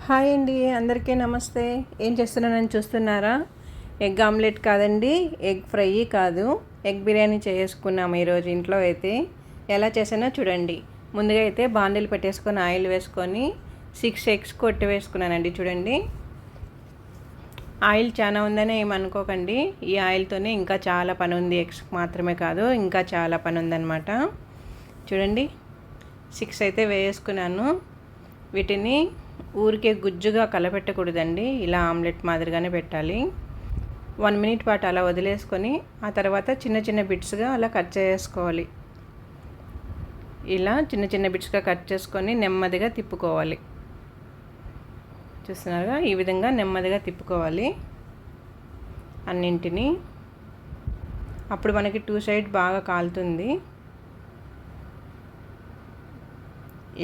Hi అండి, అందరికీ నమస్తే. ఏం చేస్తున్నానని చూస్తున్నారా? ఎగ్ ఆమ్లెట్ కాదండి, ఎగ్ ఫ్రై కాదు, ఎగ్ బిర్యానీ చేసుకున్నాము ఈరోజు ఇంట్లో. అయితే ఎలా చేసానో చూడండి. ముందుగా అయితే బాండిల్ పెట్టేసుకొని ఆయిల్ వేసుకొని 6 ఎగ్స్ కొట్టి వేసుకున్నానండి. చూడండి, ఆయిల్ చాలా ఉందని ఏమనుకోకండి, ఈ ఆయిల్తోనే ఇంకా చాలా పని ఉంది. ఎగ్స్ మాత్రమే కాదు, ఇంకా చాలా పని ఉందన్నమాట. చూడండి, 6 అయితే వేసుకున్నాను. వీటిని ఊరికే గుజ్జుగా కలపెట్టకూడదండి, ఇలా ఆమ్లెట్ మాదిరిగానే పెట్టాలి. 1 మినిట్ పాటు అలా వదిలేసుకొని ఆ తర్వాత చిన్న చిన్న బిట్స్గా అలా కట్ చేసుకోవాలి. ఇలా చిన్న చిన్న బిట్స్గా కట్ చేసుకొని నెమ్మదిగా తిప్పుకోవాలి. చూస్తున్నారుగా, ఈ విధంగా నెమ్మదిగా తిప్పుకోవాలి అన్నింటినీ. అప్పుడు మనకి 2 సైడ్ బాగా కాలుతుంది.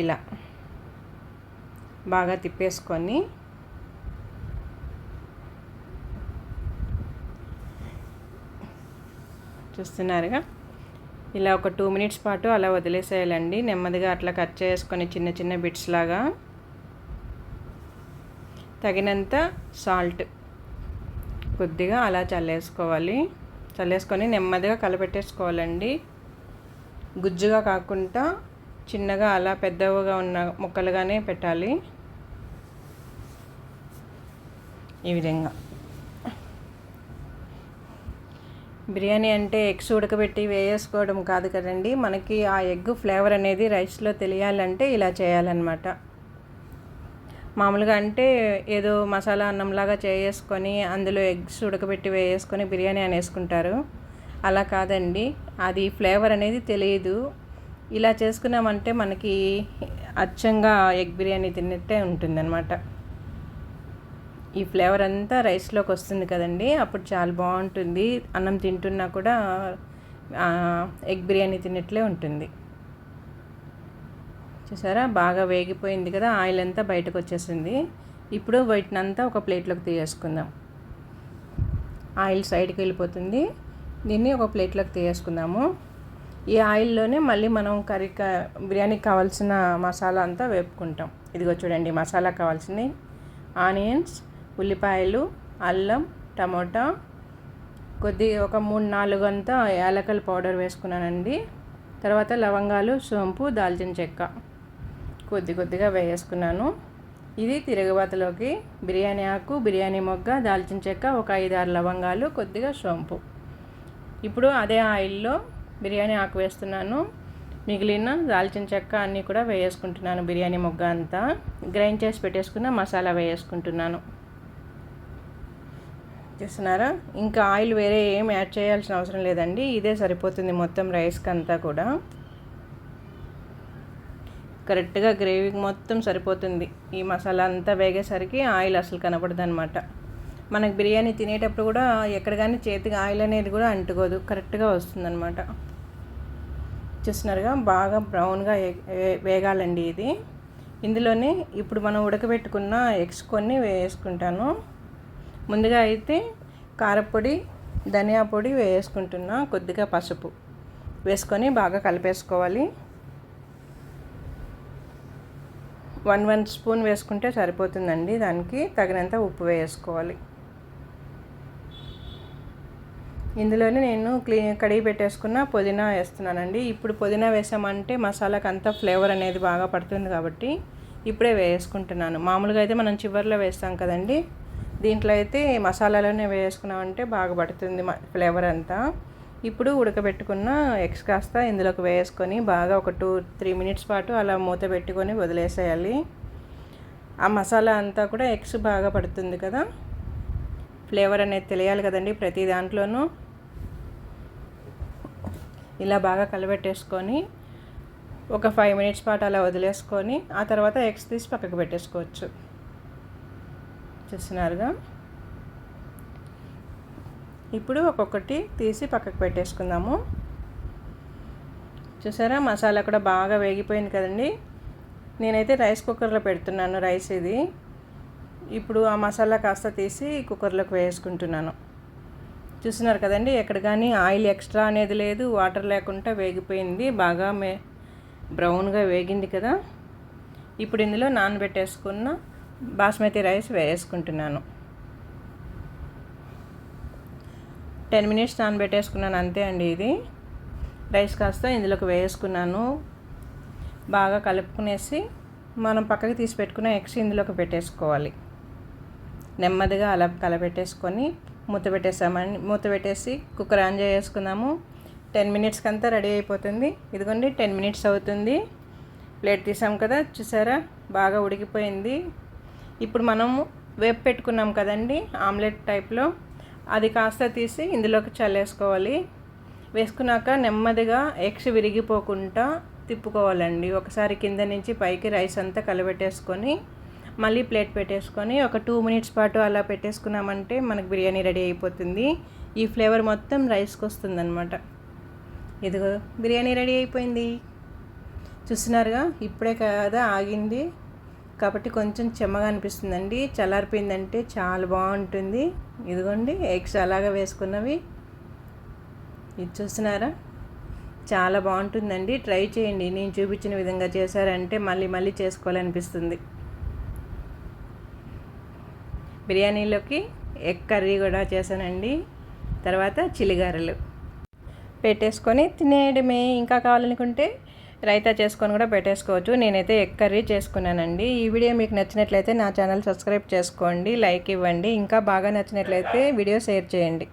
ఇలా బాగా తిప్పేసుకొని చూస్తున్నారుగా, ఇలా ఒక 2 మినిట్స్ పాటు అలా వదిలేసేయాలండి. నెమ్మదిగా అట్లా కట్ చేసుకొని చిన్న చిన్న బిట్స్ లాగా. తగినంత సాల్ట్ కొద్దిగా అలా చల్లేసుకొని నెమ్మదిగా కలపెట్టేసుకోవాలండి. గుజ్జుగా కాకుండా చిన్నగా అలా పెద్దగా ఉన్న ముక్కలుగానే పెట్టాలి. ఈ విధంగా బిర్యానీ అంటే ఎగ్స్ ఉడకబెట్టి వేసుకోవడం కాదు కదండి, మనకి ఆ ఎగ్ ఫ్లేవర్ అనేది రైస్లో తెలియాలంటే ఇలా చేయాలన్నమాట. మామూలుగా అంటే ఏదో మసాలా అన్నంలాగా చేసుకొని అందులో ఎగ్స్ ఉడకబెట్టి వేసుకొని బిర్యానీ అనేసుకుంటారు. అలా కాదండి, అది ఫ్లేవర్ అనేది తెలియదు. ఇలా చేసుకున్నామంటే మనకి అచ్చంగా ఎగ్ బిర్యానీ తిన్నట్టే ఉంటుందన్నమాట. ఈ ఫ్లేవర్ అంతా రైస్లోకి వస్తుంది కదండి, అప్పుడు చాలా బాగుంటుంది. అన్నం తింటున్నా కూడా ఎగ్ బిర్యానీ తిన్నట్లే ఉంటుంది. చూసారా, బాగా వేగిపోయింది కదా, ఆయిల్ అంతా బయటకు వచ్చేసింది. ఇప్పుడు వీటినంతా ఒక ప్లేట్లోకి తీసేసుకుందాం. ఆయిల్ సైడ్కి వెళ్ళిపోతుంది. దీన్ని ఒక ప్లేట్లోకి తీసేసుకుందాము. ఈ ఆయిల్లోనే మళ్ళీ మనం బిర్యానీకి కావాల్సిన మసాలా అంతా వేపుకుంటాం. ఇదిగో చూడండి, మసాలా కావాల్సినవి ఆనియన్స్, ఉల్లిపాయలు, అల్లం, టమోటా, ఒక 3-4 అంతా యాలకల పౌడర్ వేసుకున్నానండి. తర్వాత లవంగాలు, సోంపు, దాల్చిన చెక్క కొద్దిగా వేసుకున్నాను. ఇది తిరగబాతలోకి బిర్యానీ ఆకు, బిర్యానీ మొగ్గ, దాల్చిన చెక్క, ఒక 5-6 లవంగాలు, కొద్దిగా సోంపు. ఇప్పుడు అదే ఆయిల్లో బిర్యానీ ఆకు వేస్తున్నాను. మిగిలిన దాల్చిన చెక్క అన్నీ కూడా వేసుకుంటున్నాను. బిర్యానీ మొగ్గ అంతా గ్రైండ్ చేసి పెట్టేసుకున్న మసాలా వేసుకుంటున్నాను. చూస్తున్నారా, ఇంకా ఆయిల్ వేరే ఏం యాడ్ చేయాల్సిన అవసరం లేదండి, ఇదే సరిపోతుంది మొత్తం రైస్కి అంతా కూడా. కరెక్ట్గా గ్రేవీకి మొత్తం సరిపోతుంది. ఈ మసాలా అంతా వేగేసరికి ఆయిల్ అసలు కనపడదు అనమాట. మనకు బిర్యానీ తినేటప్పుడు కూడా ఎక్కడ కానీ చేతికి ఆయిల్ అనేది కూడా అంటుకోదు, కరెక్ట్గా వస్తుందన్నమాట. చూస్తున్నారుగా, బాగా బ్రౌన్గా వేగాలండి ఇది. ఇందులోనే ఇప్పుడు మనం ఉడకబెట్టుకున్న ఎగ్స్ కొన్ని వేసుకుంటాను. ముందుగా అయితే కారపొడి, ధనియా పొడి వేసుకుంటున్నా, కొద్దిగా పసుపు వేసుకొని బాగా కలిపేసుకోవాలి. 1 స్పూన్ వేసుకుంటే సరిపోతుందండి. దానికి తగినంత ఉప్పు వేసుకోవాలి. ఇందులోనే నేను కడిగి పెట్టేసుకున్న పుదీనా వేస్తున్నానండి. ఇప్పుడు పుదీనా వేసామంటే మసాలాకి అంతా ఫ్లేవర్ అనేది బాగా పడుతుంది కాబట్టి ఇప్పుడే వేసుకుంటున్నాను. మామూలుగా అయితే మనం చివరిలో వేస్తాం కదండి, దీంట్లో అయితే మసాలాలోనే వేసుకున్నామంటే బాగా పడుతుంది ఫ్లేవర్ అంతా. ఇప్పుడు ఉడకబెట్టుకున్న ఎగ్స్ కాస్త ఇందులోకి వేసుకొని బాగా ఒక 2-3 మినిట్స్ పాటు అలా మూత పెట్టుకొని వదిలేసేయాలి. ఆ మసాలా అంతా కూడా ఎగ్స్ బాగా పడుతుంది కదా, ఫ్లేవర్ అనేది తెలియాలి కదండి ప్రతి దాంట్లోనూ. ఇలా బాగా కలబెట్టేసుకొని ఒక 5 మినిట్స్ పాటు అలా వదిలేసుకొని ఆ తర్వాత ఎగ్స్ తీసి పక్కకు పెట్టేసుకోవచ్చు. చూస్తున్నారుగా, ఇప్పుడు ఒక్కొక్కటి తీసి పక్కకు పెట్టేసుకుందాము. చూసారా, మసాలా కూడా బాగా వేగిపోయింది కదండి. నేనైతే రైస్ కుక్కర్లో పెడుతున్నాను రైస్ ఇది. ఇప్పుడు ఆ మసాలా కాస్త తీసి కుక్కర్లోకి వేసుకుంటున్నాను. చూస్తున్నారు కదండి, ఎక్కడ కానీ ఆయిల్ ఎక్స్ట్రా అనేది లేదు, వాటర్ లేకుండా వేగిపోయింది, బాగా బ్రౌన్గా వేగింది కదా. ఇప్పుడు ఇందులో నానబెట్టేసుకున్న బాస్మతి రైస్ వేసుకుంటున్నాను. 10 మినిట్స్ నానబెట్టేసుకున్నాను, అంతే అండి. ఇది రైస్ కాస్త ఇందులోకి వేసుకున్నాను. బాగా కలుపుకునేసి మనం పక్కకి తీసి పెట్టుకున్న ఎగ్స్ ఇందులోకి పెట్టేసుకోవాలి. నెమ్మదిగా అలా కలపెట్టేసుకొని మూత పెట్టేసి కుక్కర్ ఆన్ చేసుకుందాము. 10 మినిట్స్కి అంతా రెడీ అయిపోతుంది. ఇదిగోండి 10 మినిట్స్ అవుతుంది. ప్లేట్ తీసాం కదా, చూసారా బాగా ఉడికిపోయింది. ఇప్పుడు మనము వేపు పెట్టుకున్నాం కదండి ఆమ్లెట్ టైప్లో, అది కాస్త తీసి ఇందులోకి చల్లేసుకోవాలి. వేసుకున్నాక నెమ్మదిగా ఎగ్స్ విరిగిపోకుండా తిప్పుకోవాలండి. ఒకసారి కింద నుంచి పైకి రైస్ అంతా కలబెట్టేసుకొని మళ్ళీ ప్లేట్ పెట్టేసుకొని ఒక 2 మినిట్స్ పాటు అలా పెట్టేసుకున్నామంటే మనకు బిర్యానీ రెడీ అయిపోతుంది. ఈ ఫ్లేవర్ మొత్తం రైస్కి వస్తుందన్నమాట. ఇదిగో బిర్యానీ రెడీ అయిపోయింది. చూస్తున్నారుగా, ఇప్పుడే కదా ఆగింది కాబట్టి కొంచెం చెమ్మగా అనిపిస్తుందండి. చల్లారిపోయిందంటే చాలా బాగుంటుంది. ఇదిగోండి ఎగ్స్ అలాగా వేసుకున్నవి, ఇది చూస్తున్నారా, చాలా బాగుంటుందండి. ట్రై చేయండి. నేను చూపించిన విధంగా చేశారంటే మళ్ళీ మళ్ళీ చేసుకోవాలనిపిస్తుంది. బిర్యానీలోకి ఎగ్ కర్రీ కూడా చేశానండి. తర్వాత చిలిగారెలు పెట్టేసుకొని తినేయడమే. ఇంకా కావాలనుకుంటే రైతా చేసుకొని కూడా పెట్టేసుకోవచ్చు. నేనైతే ఎగ్ కర్రీ చేసుకున్నానండి. ఈ వీడియో మీకు నచ్చినట్లయితే నా ఛానల్ సబ్స్క్రైబ్ చేసుకోండి, లైక్ ఇవ్వండి. ఇంకా బాగా నచ్చినట్లయితే వీడియో షేర్ చేయండి.